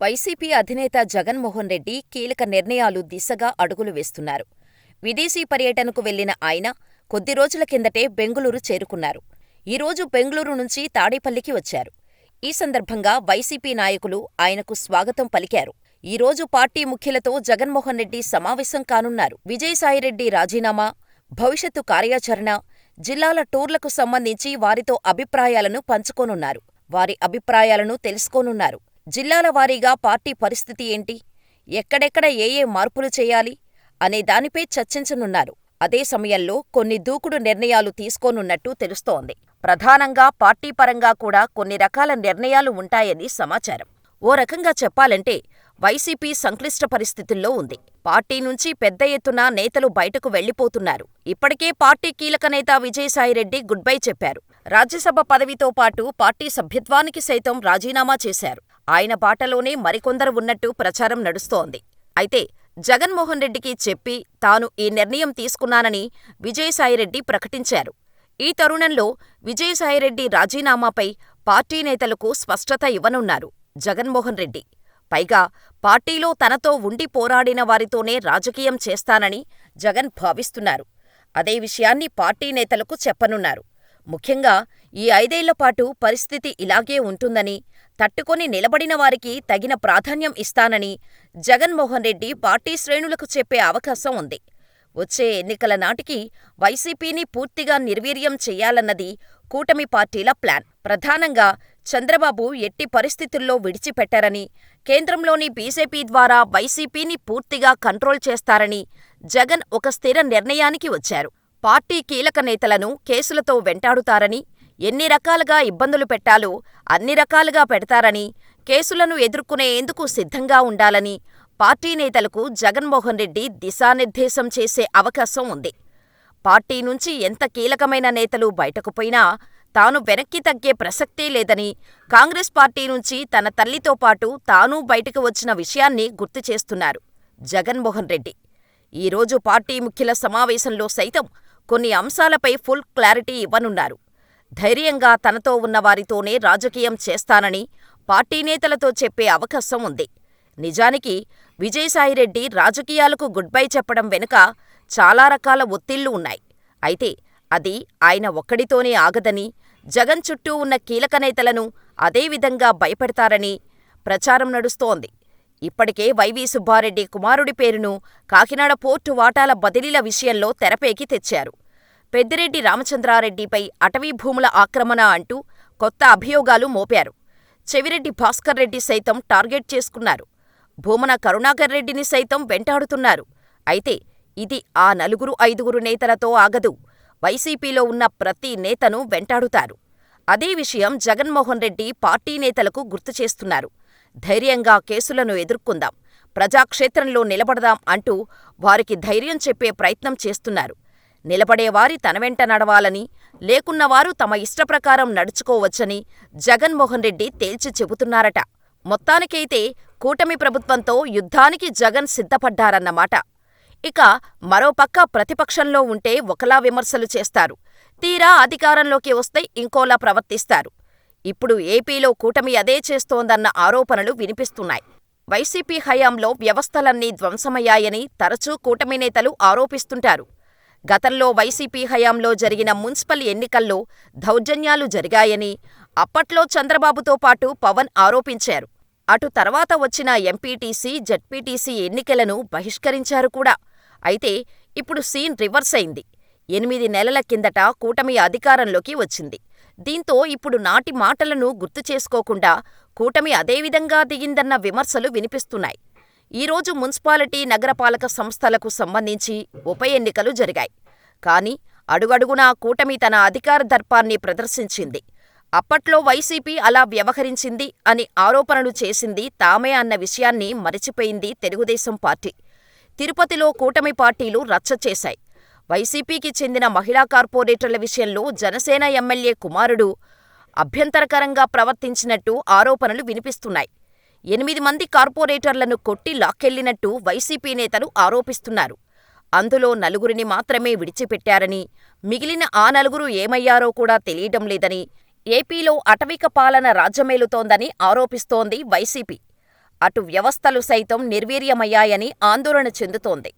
YCP అధినేత జగన్మోహన్ రెడ్డి కీలక నిర్ణయాలు దిశగా అడుగులు వేస్తున్నారు. విదేశీ పర్యటనకు వెళ్లిన ఆయన కొద్ది రోజుల కిందటే బెంగుళూరు చేరుకున్నారు. ఈరోజు బెంగుళూరు నుంచి తాడేపల్లికి వచ్చారు. ఈ సందర్భంగా వైసీపీ నాయకులు ఆయనకు స్వాగతం పలికారు. ఈరోజు పార్టీ ముఖ్యులతో జగన్మోహన్ రెడ్డి సమావేశం కానున్నారు. విజయసాయిరెడ్డి రాజీనామా, భవిష్యత్తు కార్యాచరణ, జిల్లాల టూర్లకు సంబంధించి వారితో అభిప్రాయాలను పంచుకోనున్నారు. వారి అభిప్రాయాలను తెలుసుకోనున్నారు. జిల్లాల వారీగా పార్టీ పరిస్థితి ఏంటి, ఎక్కడెక్కడ ఏ మార్పులు చేయాలి అనే దానిపై చర్చించనున్నారు. అదే సమయంలో కొన్ని దూకుడు నిర్ణయాలు తీసుకోనున్నట్టు తెలుస్తోంది. ప్రధానంగా పార్టీ పరంగా కూడా కొన్ని రకాల నిర్ణయాలు ఉంటాయని సమాచారం. ఓ రకంగా చెప్పాలంటే వైసీపీ సంక్లిష్ట పరిస్థితుల్లో ఉంది. పార్టీ నుంచి పెద్ద ఎత్తున నేతలు బయటకు వెళ్లిపోతున్నారు. ఇప్పటికే పార్టీ కీలక నేత విజయసాయిరెడ్డి గుడ్ బై చెప్పారు. రాజ్యసభ పదవితో పాటు పార్టీ సభ్యత్వానికి సైతం రాజీనామా చేశారు. ఆయన బాటలోనే మరికొందరు ఉన్నట్టు ప్రచారం నడుస్తోంది. అయితే జగన్మోహన్ రెడ్డికి చెప్పి తాను ఈ నిర్ణయం తీసుకున్నానని విజయసాయిరెడ్డి ప్రకటించారు. ఈ తరుణంలో విజయసాయిరెడ్డి రాజీనామాపై పార్టీ నేతలకు స్పష్టత ఇవ్వనున్నారు జగన్మోహన్ రెడ్డి. పైగా పార్టీలో తనతో ఉండి పోరాడిన వారితోనే రాజకీయం చేస్తానని జగన్ భావిస్తున్నారు. అదే విషయాన్ని పార్టీ నేతలకు చెప్పనున్నారు. ముఖ్యంగా ఈ 5 ఏళ్లపాటు పరిస్థితి ఇలాగే ఉంటుందని, తట్టుకొని నిలబడిన వారికి తగిన ప్రాధాన్యం ఇస్తానని జగన్మోహన్ రెడ్డి పార్టీ శ్రేణులకు చెప్పే అవకాశం ఉంది. వచ్చే ఎన్నికల నాటికి వైసీపీని పూర్తిగా నిర్వీర్యం చెయ్యాలన్నది కూటమి పార్టీల ప్లాన్. ప్రధానంగా చంద్రబాబు ఎట్టి పరిస్థితుల్లో విడిచిపెట్టరని, కేంద్రంలోని బీజేపీ ద్వారా వైసీపీని పూర్తిగా కంట్రోల్ చేస్తారని జగన్ ఒక స్థిర నిర్ణయానికి వచ్చారు. పార్టీ కీలక నేతలను కేసులతో వెంటాడుతారని, ఎన్ని రకాలుగా ఇబ్బందులు పెట్టాలో అన్ని రకాలుగా పెడతారని, కేసులను ఎదుర్కొనేందుకు సిద్ధంగా ఉండాలని పార్టీ నేతలకు జగన్మోహన్ రెడ్డి దిశానిర్దేశం చేసే అవకాశం ఉంది. పార్టీ నుంచి ఎంత కీలకమైన నేతలు బయటకు పోయినా తాను వెనక్కి తగ్గే ప్రసక్తే లేదని, కాంగ్రెస్ పార్టీ నుంచి తన తల్లితో పాటు తానూ బయటకు వచ్చిన విషయాన్ని గుర్తు చేస్తున్నారు జగన్మోహన్ రెడ్డి. ఈరోజు పార్టీ ముఖ్యుల సమావేశంలో సైతం కొన్ని అంశాలపై ఫుల్ క్లారిటీ ఇవ్వనున్నారు. ధైర్యంగా తనతో ఉన్నవారితోనే రాజకీయం చేస్తానని పార్టీ నేతలతో చెప్పే అవకాశం ఉంది. నిజానికి విజయసాయిరెడ్డి రాజకీయాలకు గుడ్ బై చెప్పడం వెనుక చాలా రకాల ఒత్తిళ్లు ఉన్నాయి. అయితే అది ఆయన ఒక్కడితోనే ఆగదని, జగన్ చుట్టూ ఉన్న కీలక నేతలను అదేవిధంగా భయపెడతారని ప్రచారం నడుస్తోంది. ఇప్పటికే వైవీ సుబ్బారెడ్డి కుమారుడి పేరును కాకినాడ పోర్టు వాటాల బదిలీల విషయంలో తెరపైకి తెచ్చారు. పెద్దిరెడ్డి రామచంద్రారెడ్డిపై అటవీ భూముల ఆక్రమణ అంటూ కొత్త అభియోగాలు మోపారు. చెవిరెడ్డి భాస్కర్ రెడ్డి సైతం టార్గెట్ చేసుకున్నారు. భూమన కరుణాకర్ రెడ్డిని సైతం వెంటాడుతున్నారు. అయితే ఇది ఆ 4-5 నేతలతో ఆగదు. వైసీపీలో ఉన్న ప్రతి నేతను వెంటాడుతారు. అదే విషయం జగన్మోహన్ రెడ్డి పార్టీ నేతలకు గుర్తుచేస్తున్నారు. ధైర్యంగా కేసులను ఎదుర్కొందాం, ప్రజాక్షేత్రంలో నిలబడదాం అంటూ వారికి ధైర్యం చెప్పే ప్రయత్నం చేస్తున్నారు. నిలబడేవారి తన వెంట నడవాలని, లేకున్నవారు తమ ఇష్టప్రకారం నడుచుకోవచ్చని జగన్మోహన్ రెడ్డి తేల్చి చెబుతున్నారట. మొత్తానికైతే కూటమి ప్రభుత్వంతో యుద్ధానికి జగన్ సిద్ధపడ్డారన్నమాట. ఇక మరోపక్క ప్రతిపక్షంలో ఉంటే ఒకలా విమర్శలు చేస్తారు, తీరా అధికారంలోకి వస్తే ఇంకోలా ప్రవర్తిస్తారు. ఇప్పుడు ఏపీలో కూటమి అదే చేస్తోందన్న ఆరోపణలు వినిపిస్తున్నాయి. వైసీపీ హయాంలో వ్యవస్థలన్నీ ధ్వంసమయ్యాయని తరచూ కూటమి నేతలు ఆరోపిస్తుంటారు. గతంలో వైసీపీ హయాంలో జరిగిన మున్సిపల్ ఎన్నికల్లో దౌర్జన్యాలు జరిగాయని అప్పట్లో చంద్రబాబుతో పాటు పవన్ ఆరోపించారు. అటు తర్వాత వచ్చిన ఎంపీటీసీ, జడ్పీటీసీ ఎన్నికలను బహిష్కరించారు కూడా. అయితే ఇప్పుడు సీన్ రివర్స్ అయింది. 8 నెలల కిందట కూటమి అధికారంలోకి వచ్చింది. దీంతో ఇప్పుడు నాటి మాటలను గుర్తు చేసుకోకుండా కూటమి అదేవిధంగా దిగిందన్న విమర్శలు వినిపిస్తున్నాయి. ఈరోజు మున్సిపాలిటీ, నగరపాలక సంస్థలకు సంబంధించి ఉప ఎన్నికలు జరిగాయి. కానీ అడుగడుగునా కూటమి తన అధికార దర్పాన్ని ప్రదర్శించింది. అప్పట్లో వైసీపీ అలా వ్యవహరించింది అని ఆరోపణలు చేసింది తామే అన్న విషయాన్ని మరిచిపోయింది తెలుగుదేశం పార్టీ. తిరుపతిలో కూటమి పార్టీలు రచ్చ చేశాయి. వైసీపీకి చెందిన మహిళా కార్పొరేటర్ల విషయంలో జనసేన ఎమ్మెల్యే కుమారుడు అభ్యంతరకరంగా ప్రవర్తించినట్టు ఆరోపణలు వినిపిస్తున్నాయి. 8 మంది కార్పొరేటర్లను కొట్టి లాక్కెళ్లినట్టు వైసీపీ నేతలు ఆరోపిస్తున్నారు. అందులో 4 మాత్రమే విడిచిపెట్టారని, మిగిలిన ఆ 4 ఏమయ్యారో కూడా తెలియడం లేదని, ఏపీలో అటవిక పాలన రాజ్యమేలుతోందని ఆరోపిస్తోంది వైసీపీ. అటు వ్యవస్థలు సైతం నిర్వీర్యమయ్యాయని ఆందోళన చెందుతోంది.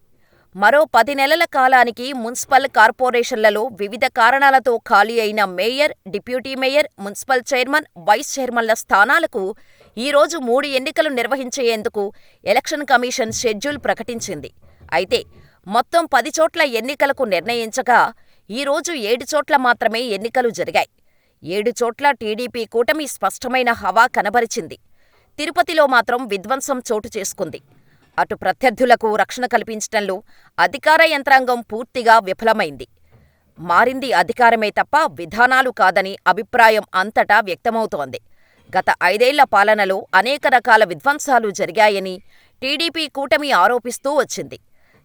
మరో 10 నెలల కాలానికి మున్సిపల్ కార్పొరేషన్లలో వివిధ కారణాలతో ఖాళీ అయిన mayor, deputy mayor, municipal chairman, vice చైర్మన్ల స్థానాలకు ఈరోజు 3 ఎన్నికలు నిర్వహించేందుకు ఎలక్షన్ కమిషన్ షెడ్యూల్ ప్రకటించింది. అయితే మొత్తం 10 చోట్ల ఎన్నికలకు నిర్ణయించగా ఈరోజు 7 చోట్ల మాత్రమే ఎన్నికలు జరిగాయి. 7 చోట్ల టీడీపీ కూటమి స్పష్టమైన హవా కనబరిచింది. తిరుపతిలో మాత్రం విధ్వంసం చోటు చేసుకుంది. అటు ప్రత్యర్థులకు రక్షణ కల్పించటంలో అధికార యంత్రాంగం పూర్తిగా విఫలమైంది. మారింది అధికారమే తప్ప విధానాలు కాదని అభిప్రాయం అంతటా వ్యక్తమవుతోంది. గత 5 ఏళ్ల పాలనలో అనేక రకాల విధ్వంసాలు జరిగాయని టీడీపీ కూటమి ఆరోపిస్తూ వచ్చింది.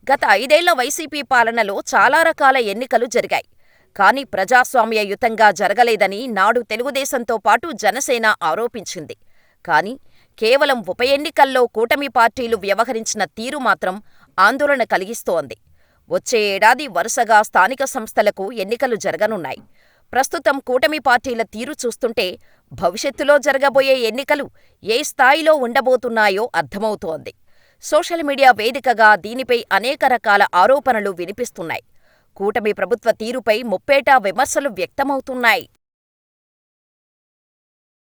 గత 5 ఏళ్ల వైసీపీ పాలనలో చాలా రకాల ఎన్నికలు జరిగాయి. కానీ ప్రజాస్వామ్యయుతంగా జరగలేదని నాడు తెలుగుదేశంతో పాటు జనసేన ఆరోపించింది. కానీ కేవలం ఉప ఎన్నికల్లో కూటమి పార్టీలు వ్యవహరించిన తీరు మాత్రం ఆందోళన కలిగిస్తోంది. వచ్చే ఏడాది వరుసగా స్థానిక సంస్థలకు ఎన్నికలు జరగనున్నాయి. ప్రస్తుతం కూటమి పార్టీల తీరు చూస్తుంటే భవిష్యత్తులో జరగబోయే ఎన్నికలు ఏ స్థాయిలో ఉండబోతున్నాయో అర్థమవుతోంది. సోషల్ మీడియా వేదికగా దీనిపై అనేక రకాల ఆరోపణలు వినిపిస్తున్నాయి. కూటమి ప్రభుత్వ తీరుపై ముప్పేటా విమర్శలు వ్యక్తమవుతున్నాయి.